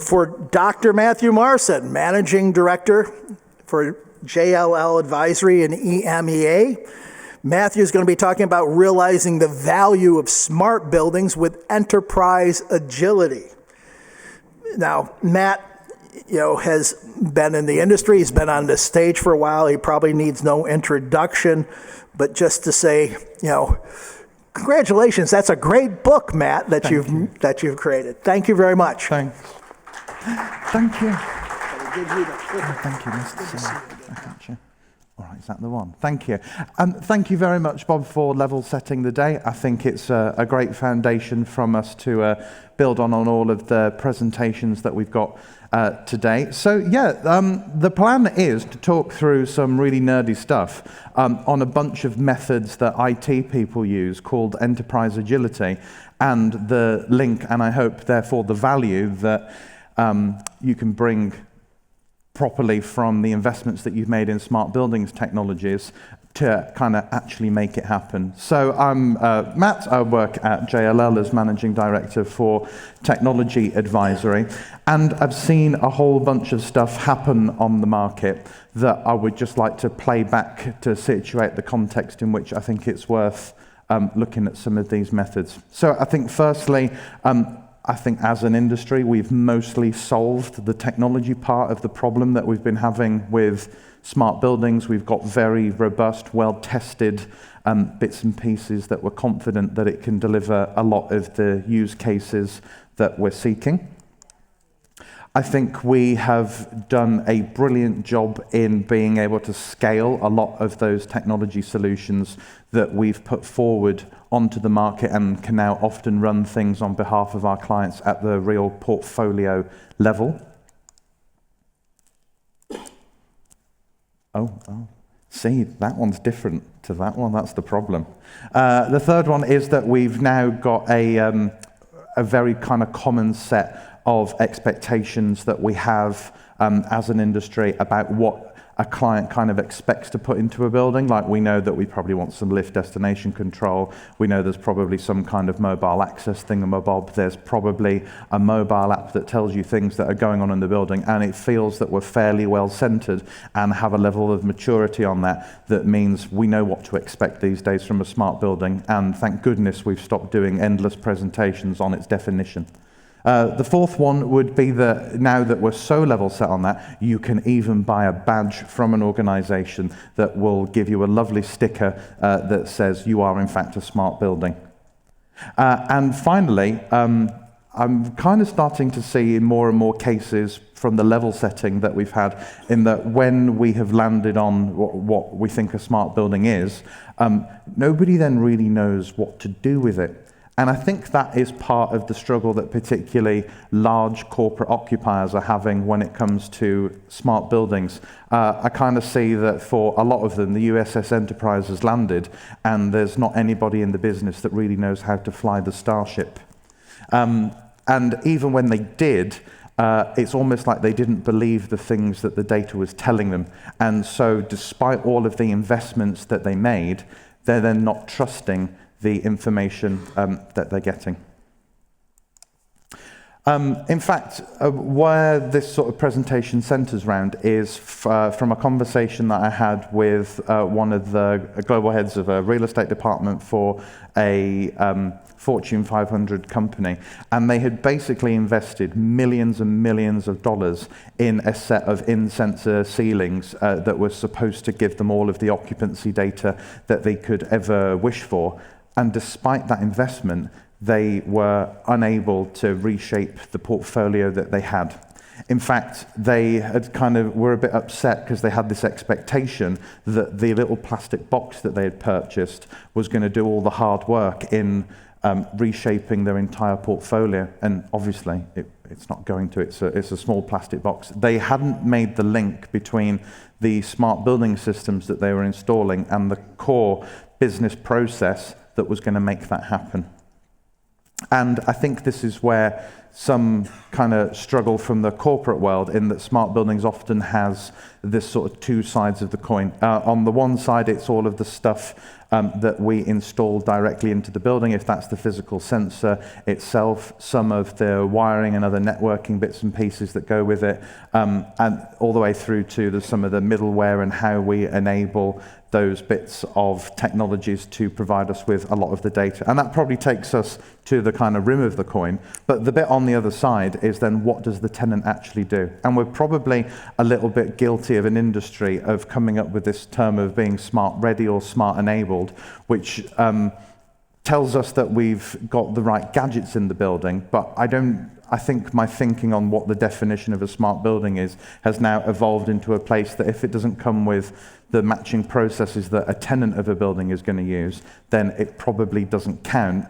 For Dr. Matthew Marson, Managing Director for JLL Advisory and EMEA. Matthew is going to be talking about realizing the value of smart buildings with enterprise agility. Now, Matt, has been in the industry. He's been on this stage for a while. He probably needs no introduction, but just to say, congratulations. That's a great book, Matt, that you've created. Thank you very much. Thanks. Thank you. Thank you, Mr. I got you. All right, is that the one? Thank you. Thank you very much, Bob, for level setting the day. I think it's a great foundation from us to build on all of the presentations that we've got today. So the plan is to talk through some really nerdy stuff on a bunch of methods that IT people use called enterprise agility, and the link, and I hope therefore the value that you can bring properly from the investments that you've made in smart buildings technologies to kind of actually make it happen. So I'm Matt. I work at JLL as Managing Director for Technology Advisory, and I've seen a whole bunch of stuff happen on the market that I would just like to play back to situate the context in which I think it's worth looking at some of these methods. So I think firstly, I think as an industry, we've mostly solved the technology part of the problem that we've been having with smart buildings. We've got very robust, well-tested bits and pieces that we're confident that it can deliver a lot of the use cases that we're seeking. I think we have done a brilliant job in being able to scale a lot of those technology solutions that we've put forward onto the market and can now often run things on behalf of our clients at the real portfolio level. Oh, see, that one's different to that one. That's the problem. The third one is that we've now got a very kind of common set of expectations that we have as an industry about what a client kind of expects to put into a building. Like, we know that we probably want some lift destination control. We know there's probably some kind of mobile access thingamabob. There's probably a mobile app that tells you things that are going on in the building, and it feels that we're fairly well centered and have a level of maturity on that that means we know what to expect these days from a smart building, and thank goodness we've stopped doing endless presentations on its definition. The fourth one would be that now that we're so level set on that, you can even buy a badge from an organization that will give you a lovely sticker that says you are in fact a smart building. And finally, I'm kind of starting to see in more and more cases from the level setting that we've had, in that when we have landed on what we think a smart building is, nobody then really knows what to do with it. And I think that is part of the struggle that particularly large corporate occupiers are having when it comes to smart buildings. I kind of see that for a lot of them, the USS Enterprise has landed, and there's not anybody in the business that really knows how to fly the Starship. And even when they did, it's almost like they didn't believe the things that the data was telling them. And so despite all of the investments that they made, they're then not trusting the information that they're getting. In fact, where this sort of presentation centers around is from a conversation that I had with one of the global heads of a real estate department for a Fortune 500 company, and they had basically invested millions and millions of dollars in a set of in-sensor ceilings that were supposed to give them all of the occupancy data that they could ever wish for. And despite that investment, they were unable to reshape the portfolio that they had. In fact, they had were a bit upset because they had this expectation that the little plastic box that they had purchased was going to do all the hard work in reshaping their entire portfolio. And obviously, it's not going to. It's a small plastic box. They hadn't made the link between the smart building systems that they were installing and the core business process that was going to make that happen. And I think this is where some kind of struggle from the corporate world in that smart buildings often has this sort of two sides of the coin. On the one side, it's all of the stuff that we install directly into the building, if that's the physical sensor itself, some of the wiring and other networking bits and pieces that go with it, and all the way through to some of the middleware and how we enable those bits of technologies to provide us with a lot of the data. And that probably takes us to the kind of rim of the coin. But the bit on the other side is then what does the tenant actually do? And we're probably a little bit guilty of an industry of coming up with this term of being smart ready or smart enabled, which tells us that we've got the right gadgets in the building, but I think my thinking on what the definition of a smart building is has now evolved into a place that if it doesn't come with the matching processes that a tenant of a building is going to use, then it probably doesn't count.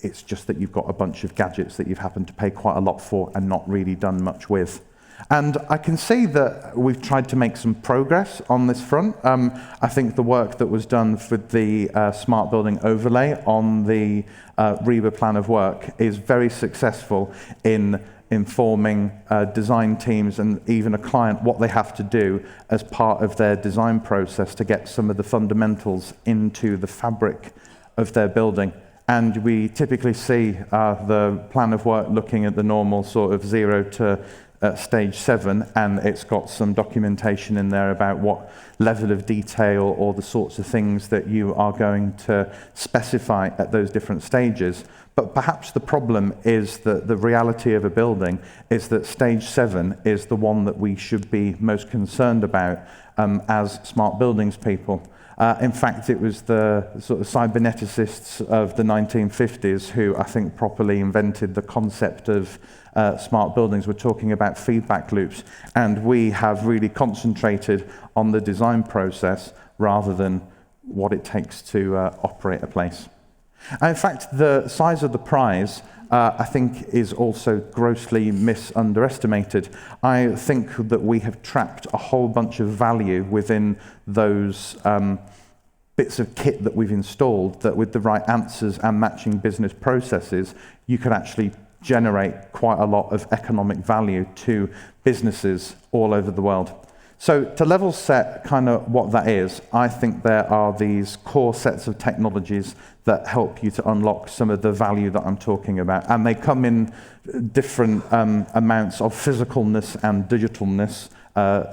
It's just that you've got a bunch of gadgets that you've happened to pay quite a lot for and not really done much with. And I can see that we've tried to make some progress on this front. I think the work that was done with the smart building overlay on the RIBA plan of work is very successful in informing design teams and even a client what they have to do as part of their design process to get some of the fundamentals into the fabric of their building. And we typically see the plan of work looking at the normal sort of 0 to stage 7, and it's got some documentation in there about what level of detail or the sorts of things that you are going to specify at those different stages. But perhaps the problem is that the reality of a building is that stage 7 is the one that we should be most concerned about as smart buildings people. In fact, it was the sort of cyberneticists of the 1950s who I think properly invented the concept of smart buildings. We're talking about feedback loops, and we have really concentrated on the design process rather than what it takes to operate a place. And in fact, the size of the prize I think is also grossly underestimated. I think that we have trapped a whole bunch of value within those bits of kit that we've installed, that with the right answers and matching business processes, you can actually generate quite a lot of economic value to businesses all over the world. So to level set kind of what that is, I think there are these core sets of technologies that help you to unlock some of the value that I'm talking about. And they come in different amounts of physicalness and digitalness,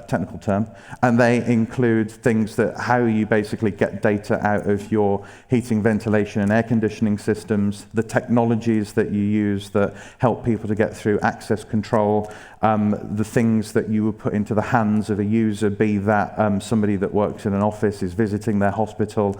technical term, and they include things that how you basically get data out of your heating, ventilation and air conditioning systems, the technologies that you use that help people to get through access control, the things that you would put into the hands of a user, be that somebody that works in an office, is visiting their hospital,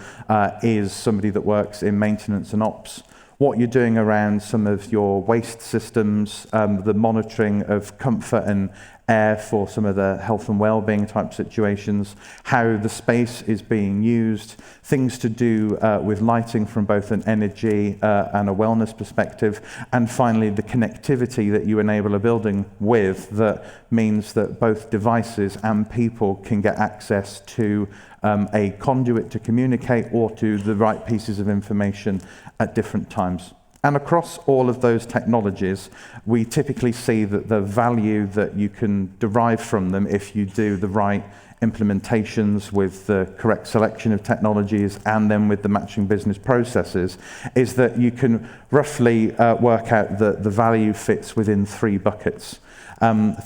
is somebody that works in maintenance and ops, what you're doing around some of your waste systems, the monitoring of comfort and air for some of the health and well-being type situations, how the space is being used, things to do with lighting from both an energy and a wellness perspective, and finally the connectivity that you enable a building with that means that both devices and people can get access to a conduit to communicate or to the right pieces of information at different times. And across all of those technologies, we typically see that the value that you can derive from them if you do the right implementations with the correct selection of technologies and then with the matching business processes, is that you can roughly work out that the value fits within 3 buckets.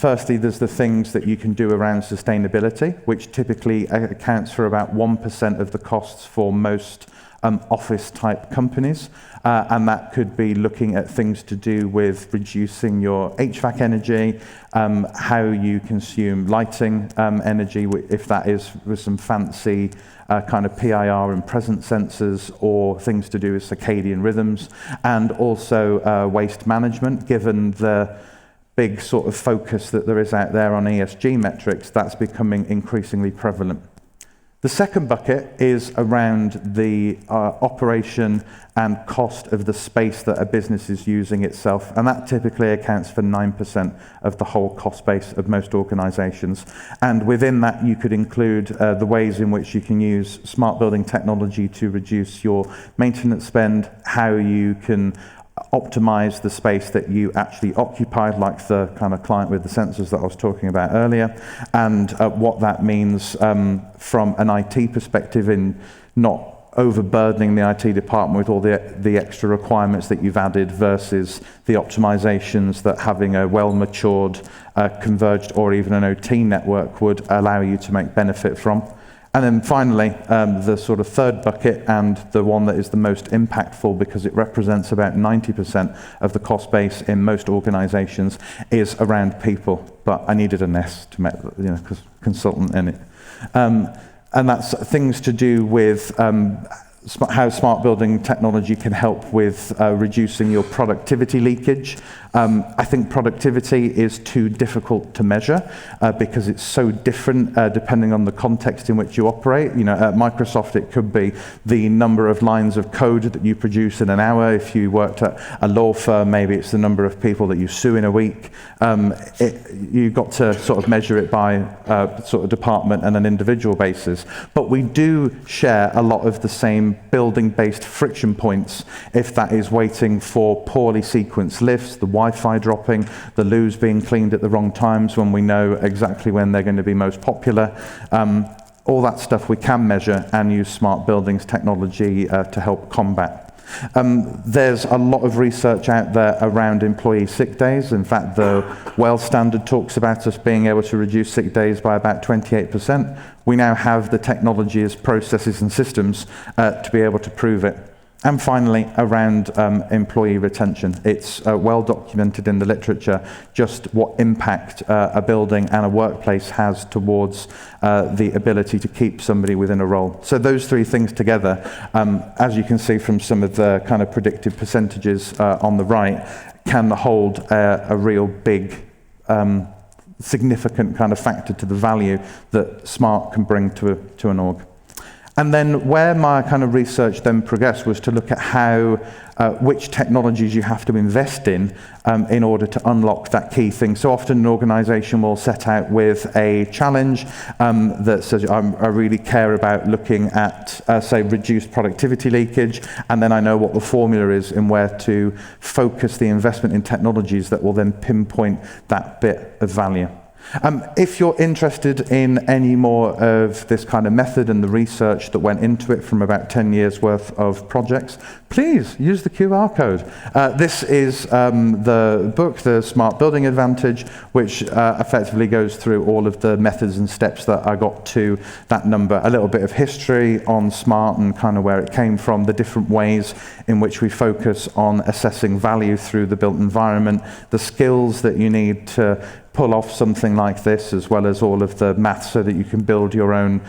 Firstly, there's the things that you can do around sustainability, which typically accounts for about 1% of the costs for most office-type companies, and that could be looking at things to do with reducing your HVAC energy, how you consume lighting energy, if that is with some fancy kind of PIR and presence sensors, or things to do with circadian rhythms, and also waste management, given the big sort of focus that there is out there on ESG metrics. That's becoming increasingly prevalent. The second bucket is around the operation and cost of the space that a business is using itself, and that typically accounts for 9% of the whole cost base of most organizations. And within that, you could include the ways in which you can use smart building technology to reduce your maintenance spend, how you can optimize the space that you actually occupy, like the kind of client with the sensors that I was talking about earlier, and what that means from an IT perspective in not overburdening the IT department with all the extra requirements that you've added versus the optimizations that having a well-matured, converged, or even an OT network would allow you to make benefit from. And then finally, the sort of third bucket, and the one that is the most impactful because it represents about 90% of the cost base in most organizations, is around people. But I needed an S to make, because consultant in it. And that's things to do with how smart building technology can help with reducing your productivity leakage. I think productivity is too difficult to measure because it's so different depending on the context in which you operate. At Microsoft, it could be the number of lines of code that you produce in an hour. If you worked at a law firm, maybe it's the number of people that you sue in a week. You've got to sort of measure it by sort of department and an individual basis. But we do share a lot of the same building-based friction points, if that is waiting for poorly sequenced lifts, the Wi-Fi dropping, the loos being cleaned at the wrong times when we know exactly when they're going to be most popular. All that stuff we can measure and use smart buildings technology to help combat. There's a lot of research out there around employee sick days. In fact, the WELL standard talks about us being able to reduce sick days by about 28%. We now have the technologies, processes, and systems to be able to prove it. And finally, around employee retention. It's well documented in the literature just what impact a building and a workplace has towards the ability to keep somebody within a role. So those three things together, as you can see from some of the kind of predicted percentages on the right, can hold a real big significant kind of factor to the value that smart can bring to an org. And then where my kind of research then progressed was to look at how, which technologies you have to invest in order to unlock that key thing. So often an organization will set out with a challenge that says, I really care about looking at, say, reduced productivity leakage, and then I know what the formula is and where to focus the investment in technologies that will then pinpoint that bit of value. If you're interested in any more of this kind of method and the research that went into it from about 10 years worth of projects, please use the QR code. This is the book, The Smart Building Advantage, which effectively goes through all of the methods and steps that I got to that number. A little bit of history on smart and kind of where it came from, the different ways in which we focus on assessing value through the built environment, the skills that you need to pull off something like this, as well as all of the maths so that you can build your own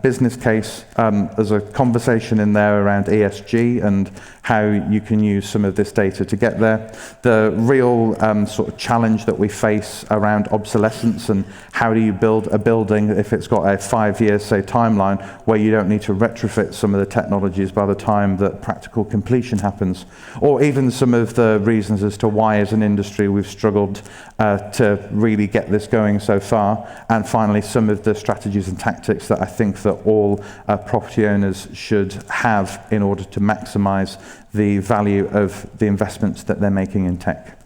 business case. There's a conversation in there around ESG and how you can use some of this data to get there. The real sort of challenge that we face around obsolescence and how do you build a building if it's got a 5-year, say, timeline where you don't need to retrofit some of the technologies by the time that practical completion happens. Or even some of the reasons as to why as an industry we've struggled to really get this going so far. And finally, some of the strategies and tactics that I think that all property owners should have in order to maximize the value of the investments that they're making in tech.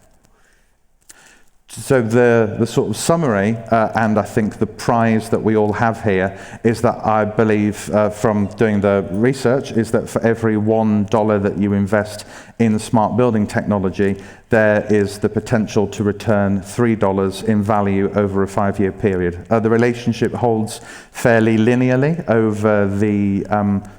So the sort of summary, and I think the prize that we all have here, is that I believe from doing the research, is that for every $1 that you invest in smart building technology, there is the potential to return $3 in value over a 5-year period. The relationship holds fairly linearly over the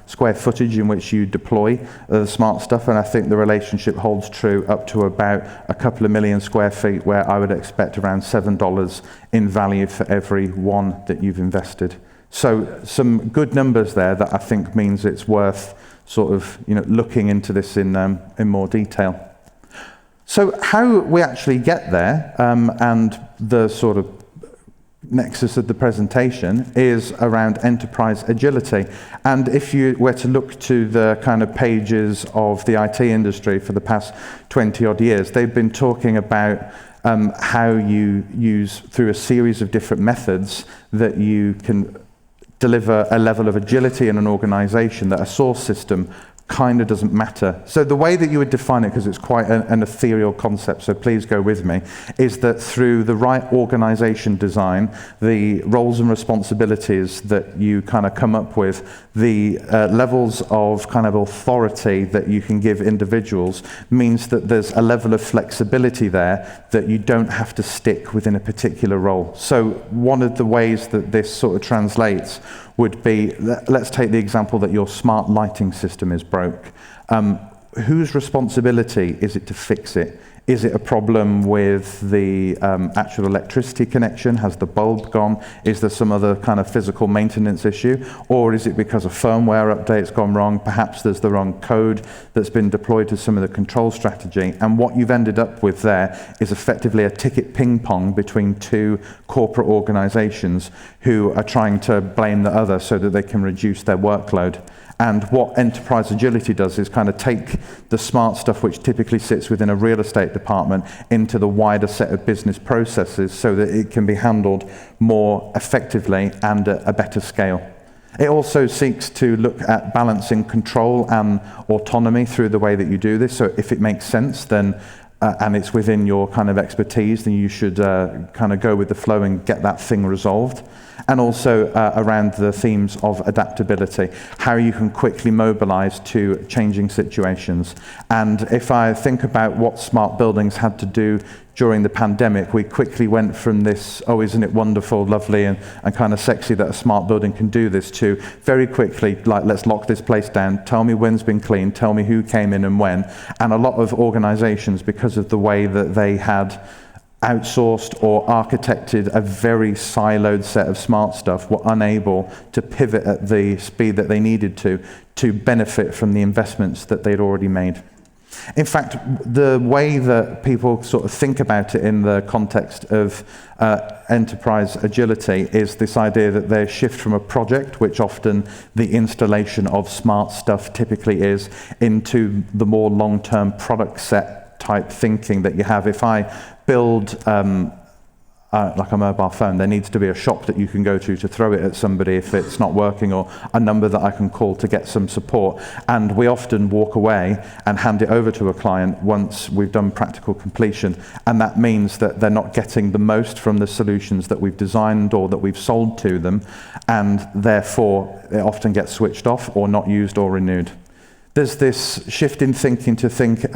square footage in which you deploy the smart stuff, and I think the relationship holds true up to about a couple of million square feet, where I would expect around $7 in value for every one that you've invested. So some good numbers there that I think means it's worth sort of looking into this in more detail. So how we actually get there, and the sort of nexus of the presentation, is around enterprise agility. And if you were to look to the kind of pages of the IT industry for the past 20 odd years, they've been talking about how you use, through a series of different methods, that you can deliver a level of agility in an organization that a source system kind of doesn't matter. So the way that you would define it, because it's quite an ethereal concept, so please go with me, is that through the right organization design, the roles and responsibilities that you kind of come up with, the levels of kind of authority that you can give individuals means that there's a level of flexibility there that you don't have to stick within a particular role. So one of the ways that this sort of translates would be, let's take the example that your smart lighting system is broke. Whose responsibility is it to fix it? Is it a problem with the actual electricity connection? Has the bulb gone? Is there some other kind of physical maintenance issue? Or is it because a firmware update's gone wrong? Perhaps there's the wrong code that's been deployed to some of the control strategy. And what you've ended up with there is effectively a ticket ping pong between two corporate organizations who are trying to blame the other so that they can reduce their workload. And what enterprise agility does is kind of take the smart stuff which typically sits within a real estate department into the wider set of business processes so that it can be handled more effectively and at a better scale. It also seeks to look at balancing control and autonomy through the way that you do this. So if it makes sense, then and it's within your kind of expertise, then you should kind of go with the flow and get that thing resolved. And also around the themes of adaptability, how you can quickly mobilize to changing situations. And if I think about what smart buildings had to do during the pandemic, we quickly went from this, oh, isn't it wonderful, lovely, and kind of sexy that a smart building can do this, to very quickly, like, let's lock this place down, tell me when's been cleaned, tell me who came in and when. And a lot of organizations, because of the way that they had outsourced or architected a very siloed set of smart stuff, were unable to pivot at the speed that they needed to benefit from the investments that they'd already made. In fact, the way that people sort of think about it in the context of enterprise agility is this idea that they shift from a project, which often the installation of smart stuff typically is, into the more long-term product set type thinking that you have. If I build like a mobile phone, there needs to be a shop that you can go to throw it at somebody if it's not working, or a number that I can call to get some support. And we often walk away and hand it over to a client once we've done practical completion. And that means that they're not getting the most from the solutions that we've designed or that we've sold to them. And therefore, it often gets switched off or not used or renewed. There's this shift in thinking to think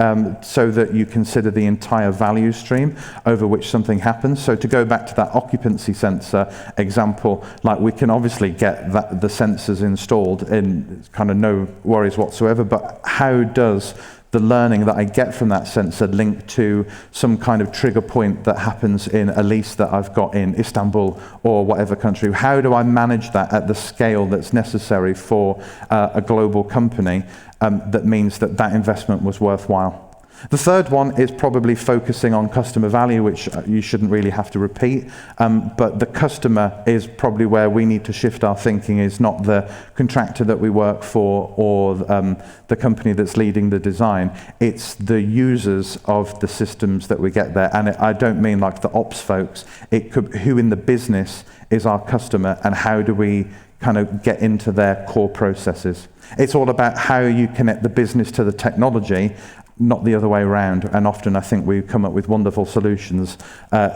so that you consider the entire value stream over which something happens. So to go back to that occupancy sensor example, like, we can obviously get the sensors installed in kind of no worries whatsoever, but how does the learning that I get from that sensor link to some kind of trigger point that happens in a lease that I've got in Istanbul or whatever country? How do I manage that at the scale that's necessary for a global company that means that that investment was worthwhile? The third one is probably focusing on customer value, which you shouldn't really have to repeat, but the customer is probably where we need to shift our thinking, is not the contractor that we work for or the company that's leading the design. It's the users of the systems that we get there. And I don't mean like the ops folks. It could, who in the business is our customer, and how do we kind of get into their core processes? It's all about how you connect the business to the technology, not the other way around. And often I think we come up with wonderful solutions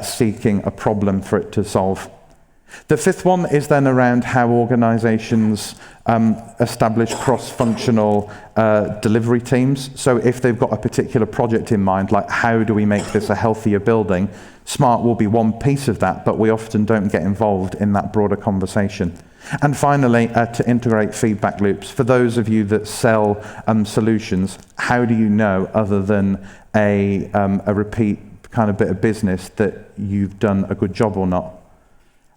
seeking a problem for it to solve. The fifth one is then around how organizations establish cross-functional delivery teams. So if they've got a particular project in mind, like how do we make this a healthier building, Smart will be one piece of that, but we often don't get involved in that broader conversation. And finally, to integrate feedback loops. For those of you that sell solutions, how do you know, other than a repeat kind of bit of business, that you've done a good job or not?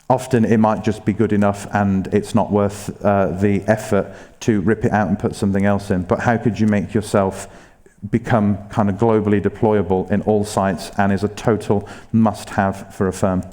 Often it might just be good enough and it's not worth the effort to rip it out and put something else in. But how could you make yourself become kind of globally deployable in all sites and is a total must-have for a firm?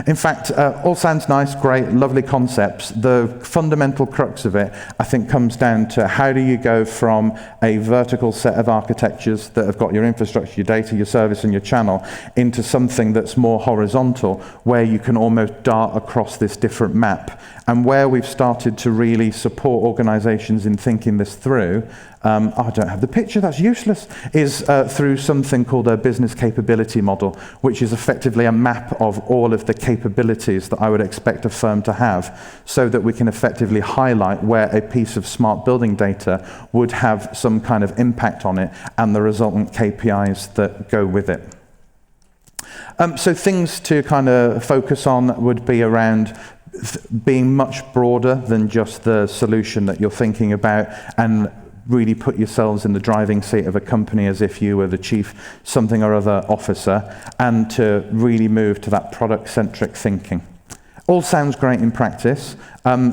In fact, all sounds nice, great, lovely concepts. The fundamental crux of it, I think, comes down to how do you go from a vertical set of architectures that have got your infrastructure, your data, your service, and your channel into something that's more horizontal, where you can almost dart across this different map. And where we've started to really support organizations in thinking this through, I don't have the picture, that's useless, is through something called a business capability model, which is effectively a map of all of the capabilities that I would expect a firm to have, so that we can effectively highlight where a piece of smart building data would have some kind of impact on it and the resultant KPIs that go with it. So things to kind of focus on would be around being much broader than just the solution that you're thinking about, and really put yourselves in the driving seat of a company as if you were the chief something or other officer, and to really move to that product-centric thinking. All sounds great in practice.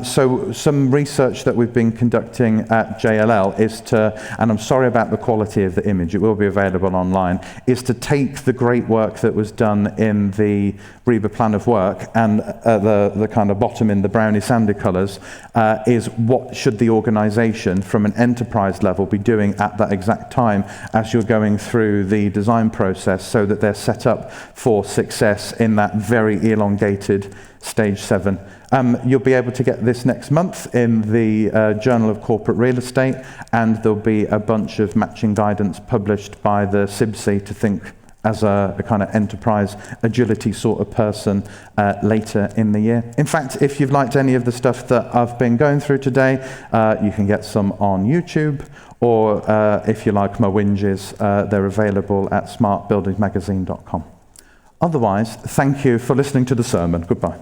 So some research that we've been conducting at JLL is to, and I'm sorry about the quality of the image, it will be available online, is to take the great work that was done in the RIBA plan of work, and the kind of bottom in the browny sandy colours is what should the organisation from an enterprise level be doing at that exact time as you're going through the design process, so that they're set up for success in that very elongated stage 7. You'll be able to get this next month in the Journal of Corporate Real Estate, and there'll be a bunch of matching guidance published by the CIBSE to think as a kind of enterprise agility sort of person later in the year. In fact, if you've liked any of the stuff that I've been going through today, you can get some on YouTube, or if you like my whinges, they're available at smartbuildingsmagazine.com. Otherwise, thank you for listening to the sermon. Goodbye.